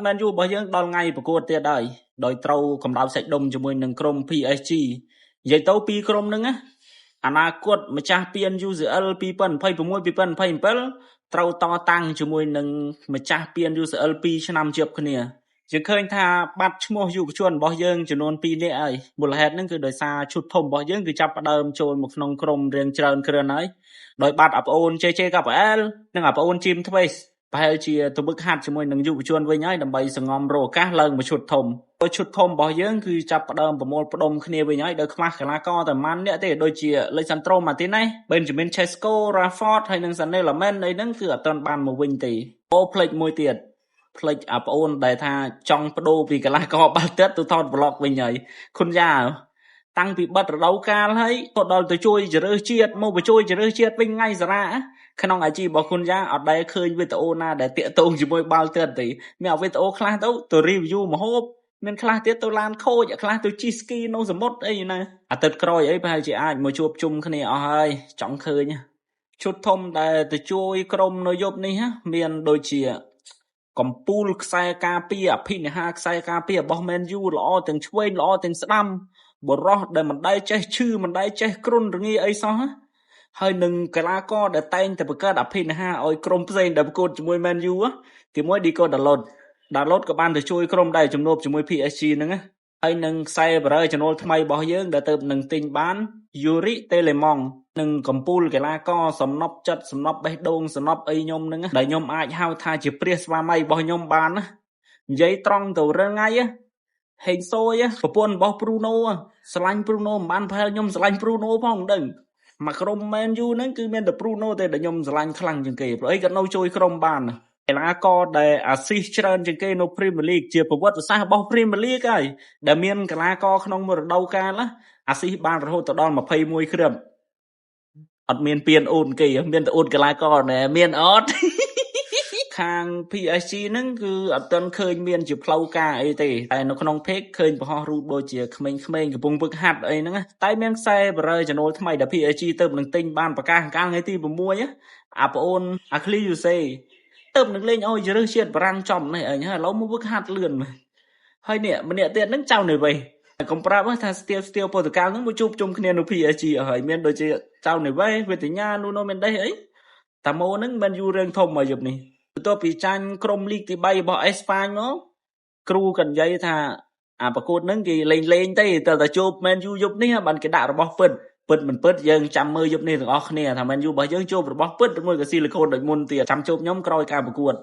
មែនយូរបស់យើងដល់ថ្ងៃប្រកួតទៀតហើយដោយត្រូវកម្ដៅសាច់ដុំជាមួយនឹងក្រុម PSG និយាយទៅពីរក្រុមហ្នឹងណាអនាគតម្ចាស់ពាន UCL 2026-2027ត្រូវតតាំងជាមួយនឹងម្ចាស់ពាន UCL 2ឆ្នាំជាប់គ្នាយើងឃើញថាបាត់ឈ្មោះយុវជនរបស់យើងចំនួន2នាក់ហើយមូលហេតុហ្នឹងគឺដោយសារឈុតធំរបស់យើងគឺចាប់ផ្ដើមចូលមកក្នុងក្រុមរៀងច្រើនគ្រាន់ហើយដោយបាត់អាប្អូន JJ Gabriel និងអាប្អូន Jim Twace ប្រហែលជាទៅវឹកហាត់ជាមួយនឹងយុវជនវិញហើយដើម្បីសង្ងំរកឱកាសឡើងមកឈុតធំឈុតធំរបស់យើងគឺចាប់ផ្ដើមប្រមូលផ្ដុំគ្នាវិញហើយដោយខ្វះកីឡាករតែប៉ុន្មាននាក់ទេដូចជា Lisandro Martinez, Benjamin Sesko, Rashford ហើយនិង Sané Lamen អីហ្នឹងគឺអត់ទាន់បានមកវិញទេផ្លេចមួយទៀតផ្លេចអាប្អូនដែលថាចង់បដូរពីកីឡាករបាល់ទះទៅថត vlog វិញហើយខុនយ៉ាតាំងពីបិទរដូវកាលហើយក៏ដល់ទៅជួយជ្រើសជាតិមកបញ្ជួយជ្រើសជាតិវិញថ្ងៃសារ៉ាក្នុង IG របស់គុណយ៉ាអត់ដែលឃើញវីដេអូណាដែលតាក់ទងជាមួយបាល់ទះទេមានវីដេអូខ្លះទៅ review ម្ហូបមានខ្លះទៀតទៅឡានខូចខ្លះទៅជីស្គីនៅសមុទ្រអីណាអាទិត្យក្រោយអីប្រហែលជាអាចមកជួបជុំគ្នាអស់ហើយចង់ឃើញឈុតធំដែលទៅជួយក្រុមនៅយប់នេះមានដូចជាកំពូលខ្សែការពារអភិនិហាខ្សែការពាររបស់ Man U ល្អទាំងឆ្វេងល្អទាំងស្ដាំបរោះដែលមិនដែលចេះឈឺមិនដែលចេះគ្រុនរងាអីសោះហើយនឹងកីឡាករដែលតែងតែបង្កើតអភិនិហាឲ្យក្រុមផ្សេងដែលប្រកួតជាមួយ Man U ទីមួយ Diego Dalot ក៏បានទៅជួយក្រុមដែរជំនួបជាមួយ PSG ហ្នឹងហើយនឹងខ្សែបរើចំណូលថ្មីរបស់យើងដែលទៅនឹងទិញបាន Yuri Telemong នឹងកំពូលកីឡាករសំណប់ចិត្តសំណប់បេះដូងសំណប់អីខ្ញុំហ្នឹងដែលខ្ញុំអាចហៅថាជាព្រះស្វាមីរបស់ខ្ញុំបានណានិយាយត្រង់ទៅរឿងថ្ងៃហេងសូយប្រពន្ធរបស់ Bruno ស្រឡាញ់ Bruno មិនបានប្រហែលខ្ញុំស្រឡាញ់ Bruno ផងមិនដឹងមកក្រុម Man U ហ្នឹងគឺមានតែ Bruno ទេដែលខ្ញុំស្រឡាញ់ខ្លាំងជាងគេព្រោះអីគាត់នៅជួយក្រុមបានកីឡាករដែលអាស៊ីសច្រើនជាងគេនៅ Premier League ជាប្រវត្តិសាស្ត្ររបស់ Premier League ហើយដែលមានកីឡាករក្នុងមួយរដូវកាលអាស៊ីសបានរហូតដល់21គ្រាប់អត់មានពានអូនគេមានតែអូនកីឡាករណែមានអត់ខាង PSG ហ្នឹងគឺអត់ទាន់ឃើញមានជាផ្លូវការអីទេតែនៅក្នុង page ឃើញបង្ហោះរូបដូចជាក្មេងៗកំពុងវឹកហាត់អីហ្នឹងតែមានខ្សែបរើចំណូលថ្មីដែល PSG ទៅនឹងទិញបានប្រកាសកាលថ្ងៃទី6អាប្អូន Akli Yuse ទៅនឹងលេងឲ្យជ្រើសជាតិបារាំងចំនេះអញឥឡូវមកវឹកហាត់លឿនហើយនេះម្នាក់ទៀតហ្នឹងចៅនៅវិញកុំប្រាប់ថាស្ទៀវប៉ូទុយហ្គាល់ហ្នឹងមកជួបជុំគ្នានៅ PSG ហើយមានដូចជាចៅនៅវិញវេទញ្ញានូណូមេនដេសអីតាម៉ូហ្នឹងមិនយូររឿងធំមកយប់នេះបន្ទាប់ពីចាញ់ក្រុមលីកទី3របស់អេស្ប៉ាញមកគ្រូក៏និយាយថាអាប្រកួតហ្នឹងគេលេងទេតែជួប Man U យប់នេះបានគេដាក់របស់ពិតមិនពិតយើងចាំមើលយប់នេះទាំងអស់គ្នាថា Man U របស់យើងជួបរបស់ពិតមួយក៏ស៊ីលីកូនដូចមុនទៀតចាំជួបខ្ញុំក្រោយការប្រកួត